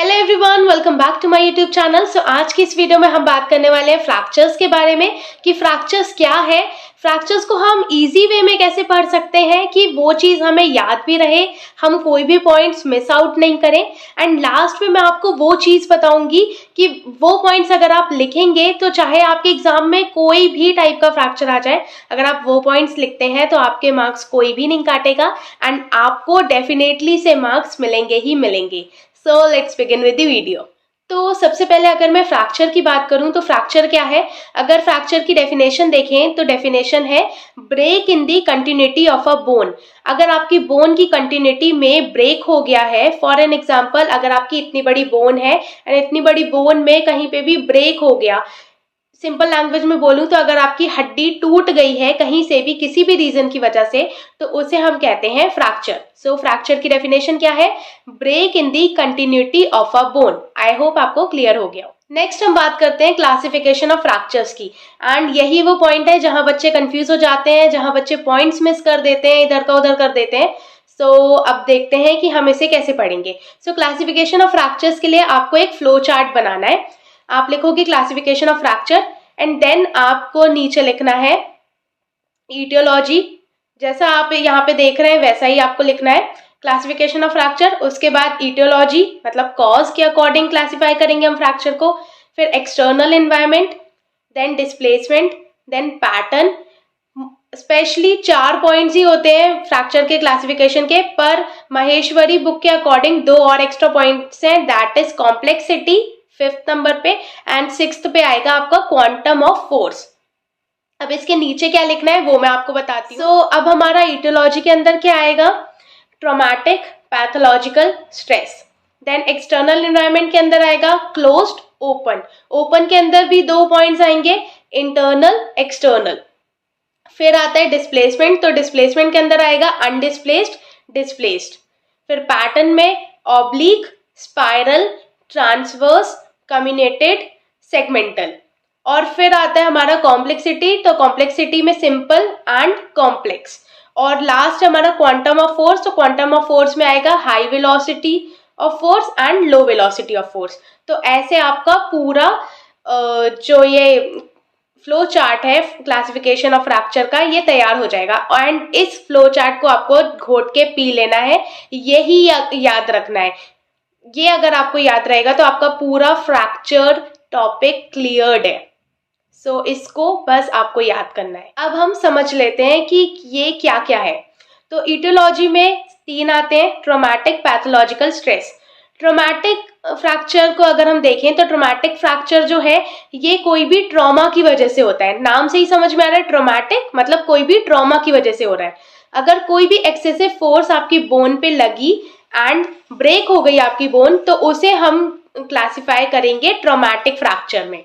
Hello everyone, welcome back to my YouTube channel. So आज की इस वीडियो में हम बात करने वाले हैं फ्रैक्चर्स के बारे में कि फ्रैक्चर्स क्या है, फ्रैक्चर्स को हम इजी वे में कैसे पढ़ सकते हैं कि वो चीज़ हमें याद भी रहे, हम कोई भी पॉइंट्स मिस आउट नहीं करें। एंड लास्ट में मैं आपको वो चीज़ बताऊंगी कि वो पॉइंट्स अगर आप लिखेंगे तो चाहे आपके एग्जाम में कोई भी टाइप का फ्रैक्चर आ जाए, अगर आप वो पॉइंट्स लिखते हैं तो आपके मार्क्स कोई भी नहीं काटेगा एंड आपको डेफिनेटली से मार्क्स मिलेंगे ही मिलेंगे। So let's begin with the video. तो सबसे पहले अगर मैं फ्रैक्चर की बात करूं तो फ्रैक्चर क्या है। अगर फ्रैक्चर की डेफिनेशन देखें तो डेफिनेशन है break in the continuity of a bone. अगर आपकी बोन की कंटिन्यूटी में ब्रेक हो गया है, फॉर एन एग्जांपल अगर आपकी इतनी बड़ी बोन है एंड इतनी बड़ी बोन में कहीं पे भी ब्रेक हो गया, सिंपल लैंग्वेज में बोलूं तो अगर आपकी हड्डी टूट गई है कहीं से भी किसी भी रीजन की वजह से, तो उसे हम कहते हैं फ्रैक्चर। सो फ्रैक्चर की डेफिनेशन क्या है? Break in the continuity of a bone. I hope आपको क्लियर हो गया। नेक्स्ट हम बात करते हैं क्लासिफिकेशन ऑफ फ्रैक्चर्स की। एंड यही वो पॉइंट है जहां बच्चे कंफ्यूज हो जाते हैं, जहां बच्चे पॉइंट्स मिस कर देते हैं, इधर का उधर कर देते हैं। सो अब देखते हैं कि हम इसे कैसे पढ़ेंगे। सो क्लासिफिकेशन ऑफ फ्रैक्चर्स के लिए आपको एक फ्लो चार्ट बनाना है। आप लिखोगे classification of fracture and then आपको नीचे लिखना है ईटियोलॉजी। जैसा आप यहाँ पे देख रहे हैं वैसा ही आपको लिखना है, क्लासिफिकेशन ऑफ फ्रैक्चर, उसके बाद ईटियोलॉजी मतलब कॉज के अकॉर्डिंग क्लासिफाई करेंगे हम फ्रैक्चर को, फिर external environment, then displacement, then pattern. Specially 4 points ही होते हैं फ्रैक्चर के क्लासिफिकेशन के, पर महेश्वरी बुक के अकॉर्डिंग 2 और एक्स्ट्रा पॉइंट्स हैं, that is complexity 5th number पे एंड 6th पे आएगा आपका क्वांटम ऑफ फोर्स। अब इसके नीचे क्या लिखना है वो मैं आपको बताती हूँ। So, अब हमारा ईटियोलॉजी के अंदर क्या आएगा? Traumatic pathological stress. Then external environment के अंदर आएगा क्लोज्ड ओपन। ओपन के अंदर भी 2 पॉइंट्स आएंगे, इंटरनल एक्सटर्नल। फिर आता है डिस्प्लेसमेंट, तो डिस्प्लेसमेंट के अंदर आएगा अनडिस्प्लेस्ड, डिस्प्लेस्ड। फिर पैटर्न में ऑब्लिक, स्पाइरल, ट्रांसवर्स, कम्युनेटेड, सेगमेंटल। और फिर आता है हमारा कॉम्प्लेक्सिटी, तो कॉम्प्लेक्सिटी में सिंपल एंड कॉम्प्लेक्स। और लास्ट हमारा क्वांटम ऑफ फोर्स, तो क्वांटम ऑफ फोर्स में आएगा high velocity of force and low velocity of force. तो ऐसे आपका पूरा जो ये फ्लो चार्ट है क्लासिफिकेशन ऑफ फ्रैक्चर का, ये तैयार हो जाएगा। एंड इस फ्लो चार्ट को आपको घोट के पी लेना है, यही याद रखना है। ये अगर आपको याद रहेगा तो आपका पूरा फ्रैक्चर टॉपिक क्लियर्ड है। सो इसको बस आपको याद करना है। अब हम समझ लेते हैं कि ये क्या क्या है। तो ईटियोलॉजी में 3 आते हैं, traumatic pathological stress. Traumatic fracture को अगर हम देखें तो ट्रॉमेटिक फ्रैक्चर जो है ये कोई भी ट्रॉमा की वजह से होता है। नाम से ही समझ में आ रहा है, ट्रॉमेटिक मतलब कोई भी ट्रॉमा की वजह से हो रहा है। अगर कोई भी एक्सेसिव फोर्स आपकी बोन पे लगी एंड ब्रेक हो गई आपकी बोन, तो उसे हम क्लासिफाई करेंगे ट्रॉमेटिक फ्रैक्चर में।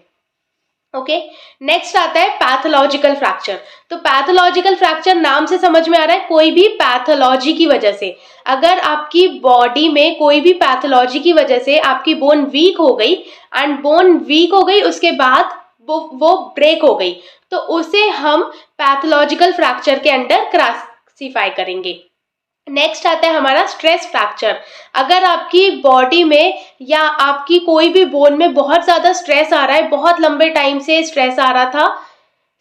ओके, नेक्स्ट आता है पैथोलॉजिकल फ्रैक्चर। तो पैथोलॉजिकल फ्रैक्चर नाम से समझ में आ रहा है कोई भी पैथोलॉजी की वजह से। अगर आपकी बॉडी में कोई भी पैथोलॉजी की वजह से आपकी बोन वीक हो गई एंड बोन वीक हो गई उसके बाद वो ब्रेक हो गई, तो उसे हम पैथोलॉजिकल फ्रैक्चर के अंडर क्लासिफाई करेंगे। नेक्स्ट आता है हमारा स्ट्रेस फ्रैक्चर। अगर आपकी बॉडी में या आपकी कोई भी बोन में बहुत ज्यादा स्ट्रेस आ रहा है, बहुत लंबे टाइम से स्ट्रेस आ रहा था,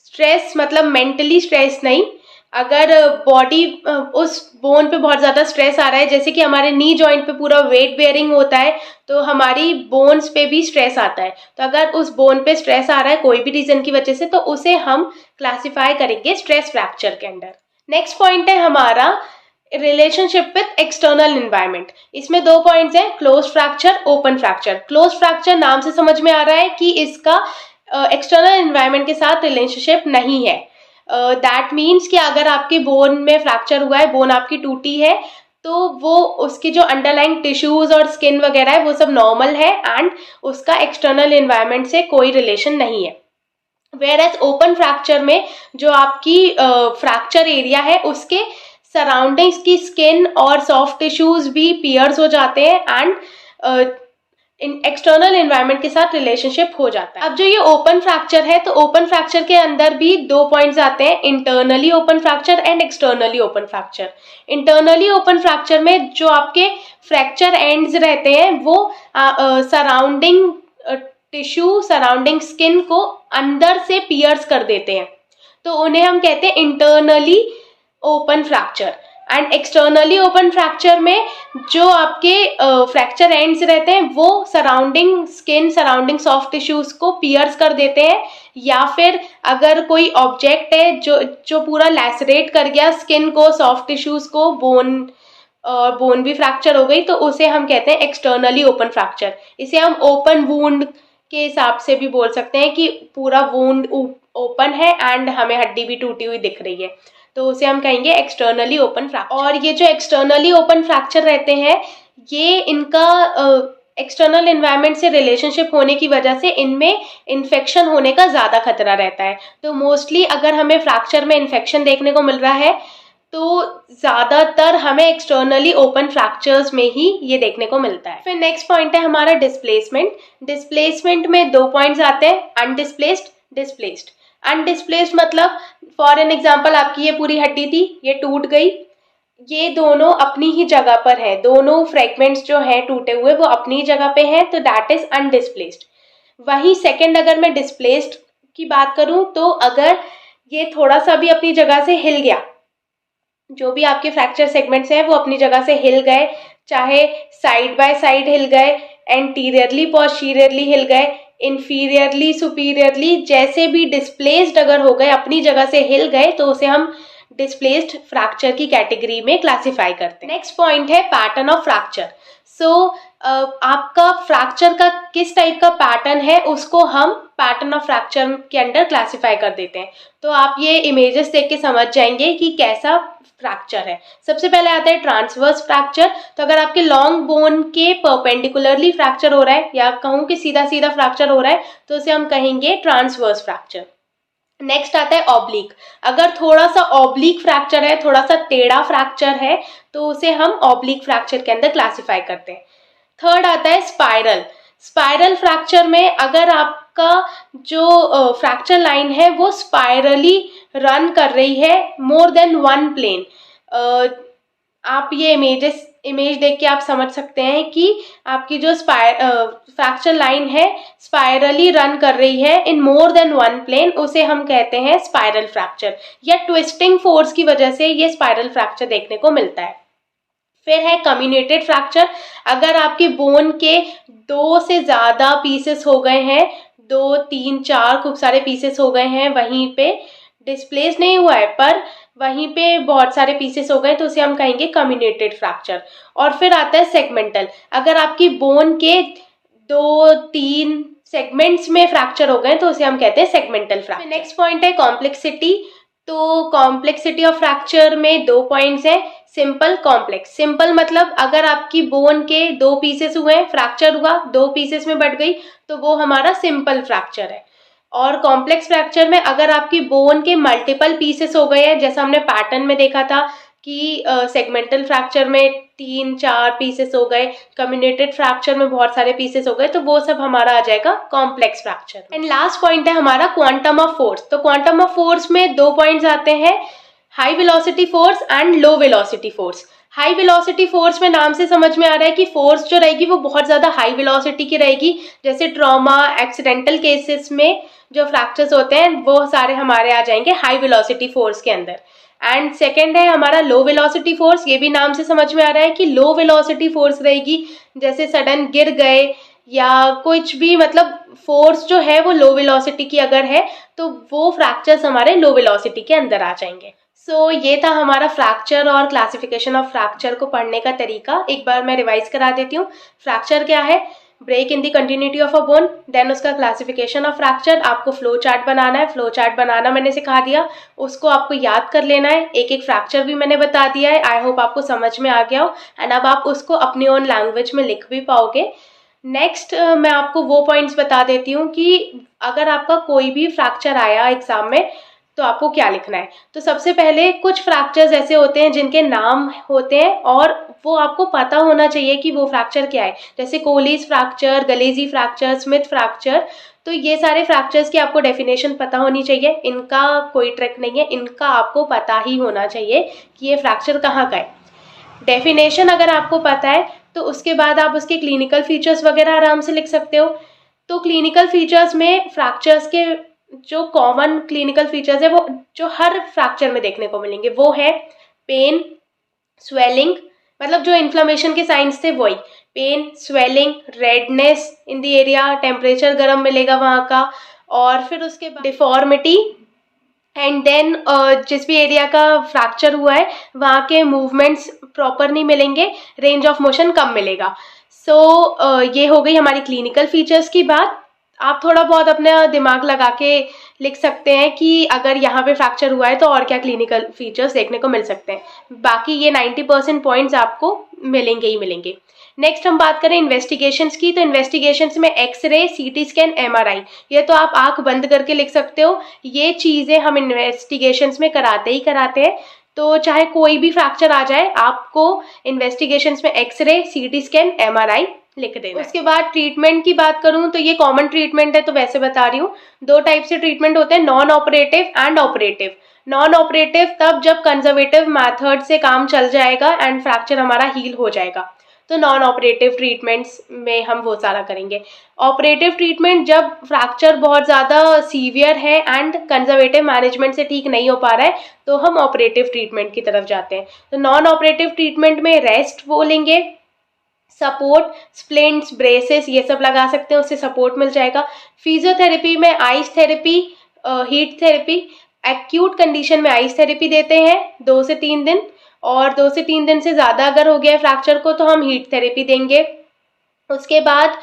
स्ट्रेस मतलब मेंटली स्ट्रेस नहीं, अगर बॉडी उस बोन पे बहुत ज्यादा स्ट्रेस आ रहा है, जैसे कि हमारे नी जॉइंट पे पूरा वेट बेयरिंग होता है, तो हमारी बोन्स पे भी स्ट्रेस आता है। तो अगर उस बोन पे स्ट्रेस आ रहा है कोई भी रीजन की वजह से, तो उसे हम क्लासिफाई करेंगे स्ट्रेस फ्रैक्चर के अंडर। नेक्स्ट पॉइंट है हमारा रिलेशनशिप विथ एक्सटर्नल एनवायरनमेंट। इसमें 2 पॉइंट्स हैं, close fracture, open fracture. Close fracture नाम से समझ में आ रहा है कि इसका एक्सटर्नल एनवायरनमेंट के साथ रिलेशनशिप नहीं है। दैट मीन्स कि अगर आपकी बोन में फ्रैक्चर हुआ है, बोन आपकी टूटी है, तो वो उसकी जो अंडरलाइंग टिश्यूज और स्किन वगैरह है वो सब नॉर्मल है एंड उसका एक्सटर्नल एनवायरनमेंट से कोई रिलेशन नहीं है। वेयरएज ओपन फ्रैक्चर में जो आपकी फ्रैक्चर एरिया है उसके सराउंडिंग्स की स्किन और सॉफ्ट टिश्यूज भी पियर्स हो जाते हैं एंड एक्सटर्नल एनवायरनमेंट के साथ रिलेशनशिप हो जाता है। अब जो ये ओपन फ्रैक्चर है, तो ओपन फ्रैक्चर के अंदर भी दो पॉइंट्स आते हैं, internally open fracture and externally open fracture. Internally open fracture में जो आपके फ्रैक्चर एंड्स रहते हैं वो सराउंडिंग टिश्यू, सराउंडिंग स्किन को अंदर से पियर्स कर देते हैं, तो उन्हें हम कहते हैं internally open fracture. And externally open fracture में जो आपके फ्रैक्चर एंड्स रहते हैं वो surrounding skin, surrounding soft tissues को पियर्स कर देते हैं, या फिर अगर कोई ऑब्जेक्ट है जो पूरा लैसरेट कर गया स्किन को, सॉफ्ट टिश्यूज को, बोन भी फ्रैक्चर हो गई, तो उसे हम कहते हैं एक्सटर्नली ओपन फ्रैक्चर। इसे हम ओपन वुंड के हिसाब से भी बोल सकते हैं कि पूरा वुंड ओपन है एंड हमें हड्डी भी टूटी हुई दिख रही है, तो उसे हम कहेंगे एक्सटर्नली ओपन फ्रैक्चर। और ये जो एक्सटर्नली ओपन फ्रैक्चर रहते हैं, ये इनका एक्सटर्नल एनवायरनमेंट से रिलेशनशिप होने की वजह से इनमें इन्फेक्शन होने का ज़्यादा खतरा रहता है। तो मोस्टली अगर हमें फ्रैक्चर में इन्फेक्शन देखने को मिल रहा है तो ज़्यादातर हमें एक्सटर्नली ओपन फ्रैक्चर्स में ही ये देखने को मिलता है। फिर नेक्स्ट पॉइंट है हमारा डिस्प्लेसमेंट। डिस्प्लेसमेंट में दो पॉइंट्स आते हैं, अनडिस्प्लेस्ड, डिस्प्लेस्ड। अनडिस्प्लेस्ड मतलब फॉर एन एग्जाम्पल आपकी ये पूरी हड्डी थी, ये टूट गई, ये दोनों अपनी ही जगह पर है, दोनों फ्रेगमेंट्स जो हैं टूटे हुए वो अपनी जगह पे हैं, तो दैट इज अनडिस्प्लेस्ड। वहीं सेकेंड अगर मैं डिस्प्लेस्ड की बात करूं, तो अगर ये थोड़ा सा भी अपनी जगह से हिल गया, जो भी आपके फ्रैक्चर सेगमेंट्स हैं वो अपनी जगह से हिल गए, चाहे साइड बाय साइड हिल गए, एंटीरियरली पोस्टीरियरली हिल गए, इंफीरियरली सुपीरियरली, जैसे भी डिस्प्लेस्ड अगर हो गए, अपनी जगह से हिल गए, तो उसे हम डिस्प्लेस्ड फ्रैक्चर की कैटेगरी में क्लासिफाई करते हैं। नेक्स्ट पॉइंट है पैटर्न ऑफ फ्रैक्चर। सो आपका फ्रैक्चर का किस टाइप का पैटर्न है उसको हम पैटर्न ऑफ फ्रैक्चर के अंडर क्लासिफाई कर देते हैं। तो आप ये इमेजेस देख के समझ जाएंगे कि कैसा फ्रैक्चर है। सबसे पहले आता है ट्रांसवर्स फ्रैक्चर। तो अगर आपके लॉन्ग बोन के परपेंडिकुलरली फ्रैक्चर हो रहा है, या कहूँ कि सीधा सीधा फ्रैक्चर हो रहा है, तो उसे हम कहेंगे ट्रांसवर्स फ्रैक्चर। नेक्स्ट आता है ऑब्लिक। अगर थोड़ा सा ऑब्लिक फ्रैक्चर है, थोड़ा सा टेढ़ा फ्रैक्चर है, तो उसे हम ऑब्लिक फ्रैक्चर के अंदर क्लासिफाई करते हैं। थर्ड आता है स्पाइरल। स्पाइरल फ्रैक्चर में अगर आपका जो फ्रैक्चर लाइन है वो स्पाइरली रन कर रही है मोर देन वन प्लेन, आप ये इमेज देख के आप समझ सकते हैं कि आपकी जो फ्रैक्चर लाइन है स्पाइरली रन कर रही है इन मोर देन वन प्लेन, उसे हम कहते हैं स्पाइरल फ्रैक्चर, या ट्विस्टिंग फोर्स की वजह से ये स्पाइरल फ्रैक्चर देखने को मिलता है। फिर है कम्युनेटेड फ्रैक्चर। अगर आपके बोन के दो से ज़्यादा पीसेस हो गए हैं, 2, 3, 4 खूब सारे पीसेस हो गए हैं, वहीं पे डिस्प्लेस नहीं हुआ है पर वहीं पे बहुत सारे पीसेस हो गए, तो उसे हम कहेंगे कम्युनेटेड फ्रैक्चर। और फिर आता है सेगमेंटल। अगर आपकी बोन के 2-3 सेगमेंट्स में फ्रैक्चर हो गए तो उसे हम कहते हैं सेगमेंटल फ्रैक्चर। नेक्स्ट पॉइंट है कॉम्प्लेक्सिटी। तो कॉम्प्लेक्सिटी ऑफ फ्रैक्चर में दो पॉइंट्स हैं, सिंपल, कॉम्प्लेक्स। सिंपल मतलब अगर आपकी बोन के 2 पीसेस हुए हैं, फ्रैक्चर हुआ, 2 पीसेस में बट गई, तो वो हमारा सिंपल फ्रैक्चर है। और कॉम्प्लेक्स फ्रैक्चर में अगर आपकी बोन के मल्टीपल पीसेस हो गए हैं, जैसा हमने पैटर्न में देखा था कि सेगमेंटल फ्रैक्चर में 3-4 पीसेस हो गए, कम्युनेटेड फ्रैक्चर में बहुत सारे पीसेस हो गए, तो वो सब हमारा आ जाएगा complex fracture. And last point है हमारा क्वांटम ऑफ फोर्स। तो क्वांटम ऑफ फोर्स में 2 पॉइंट्स आते हैं, high velocity force and low velocity force. High velocity force में नाम से समझ में आ रहा है कि फोर्स जो रहेगी वो बहुत ज़्यादा हाई वेलोसिटी की रहेगी, जैसे ट्रॉमा, एक्सीडेंटल केसेस में जो फ्रैक्चर्स होते हैं वो सारे हमारे आ जाएंगे हाई वेलोसिटी फोर्स के अंदर। एंड सेकेंड है हमारा लो वेलोसिटी फोर्स। ये भी नाम से समझ में आ रहा है कि लो वेलोसिटी फोर्स रहेगी, जैसे सडन गिर गए या कुछ भी, मतलब फोर्स जो है वो लो वेलोसिटी की अगर है तो वो फ्रैक्चर्स हमारे लो वेलोसिटी के अंदर आ जाएंगे। सो ये था हमारा फ्रैक्चर और क्लासिफिकेशन ऑफ फ्रैक्चर को पढ़ने का तरीका। एक बार मैं रिवाइज करा देती हूँ। फ्रैक्चर क्या है? Break in the continuity of a bone, then उसका क्लासिफिकेशन ऑफ फ्रैक्चर। आपको फ्लो चार्ट बनाना है, फ्लो चार्ट बनाना मैंने सिखा दिया, उसको आपको याद कर लेना है। एक एक फ्रैक्चर भी मैंने बता दिया है, आई होप आपको समझ में आ गया हो, एंड अब आप उसको अपनी ओन लैंग्वेज में लिख भी पाओगे। नेक्स्ट मैं आपको वो पॉइंट्स बता देती हूँ कि अगर आपका कोई भी फ्रैक्चर आया एग्जाम में तो आपको क्या लिखना है। तो सबसे पहले कुछ फ्रैक्चर्स ऐसे होते हैं जिनके नाम होते हैं और वो आपको पता होना चाहिए कि वो फ्रैक्चर क्या है, जैसे कोलीज फ्रैक्चर, गलेजी फ्रैक्चर, स्मिथ फ्रैक्चर। तो ये सारे फ्रैक्चर्स की आपको डेफिनेशन पता होनी चाहिए, इनका कोई ट्रिक नहीं है, इनका आपको पता ही होना चाहिए कि ये फ्रैक्चर कहाँ का है। डेफिनेशन अगर आपको पता है तो उसके बाद आप उसके क्लिनिकल फीचर्स वगैरह आराम से लिख सकते हो। तो क्लिनिकल फीचर्स में फ्रैक्चर्स के जो कॉमन क्लिनिकल फीचर्स है वो जो हर फ्रैक्चर में देखने को मिलेंगे वो है पेन, स्वेलिंग, मतलब जो इन्फ्लेमेशन के साइंस थे वही, pain, swelling, redness in the area, temperature गर्म मिलेगा वहाँ का, और फिर उसके बाद डिफॉर्मिटी, एंड देन जिस भी एरिया का फ्रैक्चर हुआ है वहाँ के मूवमेंट्स प्रॉपर नहीं मिलेंगे, रेंज ऑफ मोशन कम मिलेगा। सो ये हो गई हमारी क्लिनिकल फीचर्स की बात। आप थोड़ा बहुत अपना दिमाग लगा के लिख सकते हैं कि अगर यहाँ पे फ्रैक्चर हुआ है तो और क्या क्लिनिकल फीचर्स देखने को मिल सकते हैं। बाकी ये 90% पॉइंट्स आपको मिलेंगे ही मिलेंगे। नेक्स्ट हम बात करें इन्वेस्टिगेशंस की, तो इन्वेस्टिगेशंस में एक्सरे, सीटी स्कैन, एमआरआई, ये तो आप आंख बंद करके लिख सकते हो। ये चीज़ें हम इन्वेस्टिगेशंस में कराते ही कराते हैं। तो चाहे कोई भी फ्रैक्चर आ जाए, आपको इन्वेस्टिगेशंस में एक्सरे, सीटी स्कैन, एमआरआई लिख देना। उसके बाद ट्रीटमेंट की बात करूं तो ये कॉमन ट्रीटमेंट है, तो वैसे बता रही हूँ। दो टाइप से ट्रीटमेंट होते हैं, non operative and operative. Non operative तब जब कंजर्वेटिव मेथड से काम चल जाएगा एंड फ्रैक्चर हमारा हील हो जाएगा, तो नॉन ऑपरेटिव ट्रीटमेंट्स में हम वो सारा करेंगे। ऑपरेटिव ट्रीटमेंट जब फ्रैक्चर बहुत ज़्यादा सीवियर है एंड कंजर्वेटिव मैनेजमेंट से ठीक नहीं हो पा रहा है, तो हम ऑपरेटिव ट्रीटमेंट की तरफ जाते हैं। तो नॉन ऑपरेटिव ट्रीटमेंट में रेस्ट वो लेंगे, सपोर्ट, स्प्लिंट्स, ब्रेसेस ये सब लगा सकते हैं, उससे सपोर्ट मिल जाएगा। फिजियोथेरेपी में ice therapy, heat therapy, acute condition में आइस थेरेपी देते हैं 2 से 3 दिन, और 2 से 3 दिन से ज़्यादा अगर हो गया है फ्रैक्चर को तो हम हीट थेरेपी देंगे। उसके बाद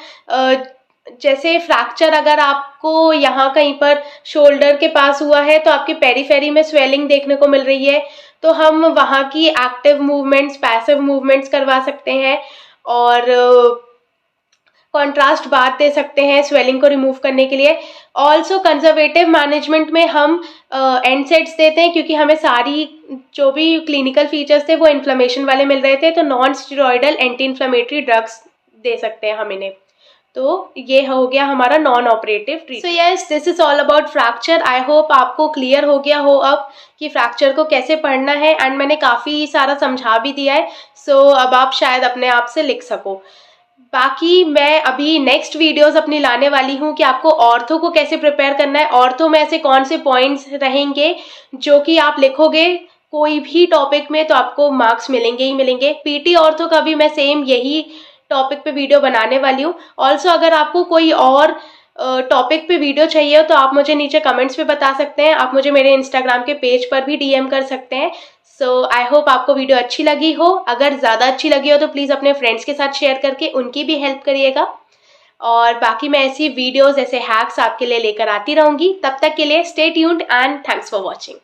जैसे फ्रैक्चर अगर आपको यहाँ कहीं पर शोल्डर के पास हुआ है तो आपके पेरीफेरी में स्वेलिंग देखने को मिल रही है, तो हम वहाँ की एक्टिव मूवमेंट्स, पैसिव मूवमेंट्स करवा सकते हैं और कॉन्ट्रास्ट बात दे सकते हैं स्वेलिंग को रिमूव करने के लिए। ऑल्सो कंजर्वेटिव मैनेजमेंट में हम एनसेड्स देते हैं, क्योंकि हमें सारी जो भी क्लिनिकल फीचर्स थे वो इन्फ्लेमेशन वाले मिल रहे थे, तो non steroidal anti inflammatory drugs दे सकते हैं हम इन्हें। तो ये हो गया हमारा non operative treatment. So yes, this is all about fracture. I hope आपको क्लियर हो गया हो अब कि फ्रैक्चर को कैसे पढ़ना है, एंड मैंने काफ़ी सारा समझा भी दिया है। सो अब आप शायद अपने आप से लिख सको। बाकी मैं अभी नेक्स्ट वीडियोस अपनी लाने वाली हूँ कि आपको ऑर्थो को कैसे प्रिपेयर करना है, ऑर्थो में ऐसे कौन से पॉइंट्स रहेंगे जो कि आप लिखोगे कोई भी टॉपिक में तो आपको मार्क्स मिलेंगे ही मिलेंगे। पीटी ऑर्थो का भी मैं सेम यही टॉपिक पे वीडियो बनाने वाली हूँ। ऑल्सो अगर आपको कोई और टॉपिक पे वीडियो चाहिए हो तो आप मुझे नीचे कमेंट्स पे बता सकते हैं, आप मुझे मेरे इंस्टाग्राम के पेज पर भी डीएम कर सकते हैं। सो आई होप आपको वीडियो अच्छी लगी हो। अगर ज़्यादा अच्छी लगी हो तो प्लीज़ अपने फ्रेंड्स के साथ शेयर करके उनकी भी हेल्प करिएगा, और बाकी मैं ऐसी वीडियोज़, ऐसे हैक्स आपके लिए लेकर आती रहूँगी। तब तक के लिए stay tuned and thanks for watching.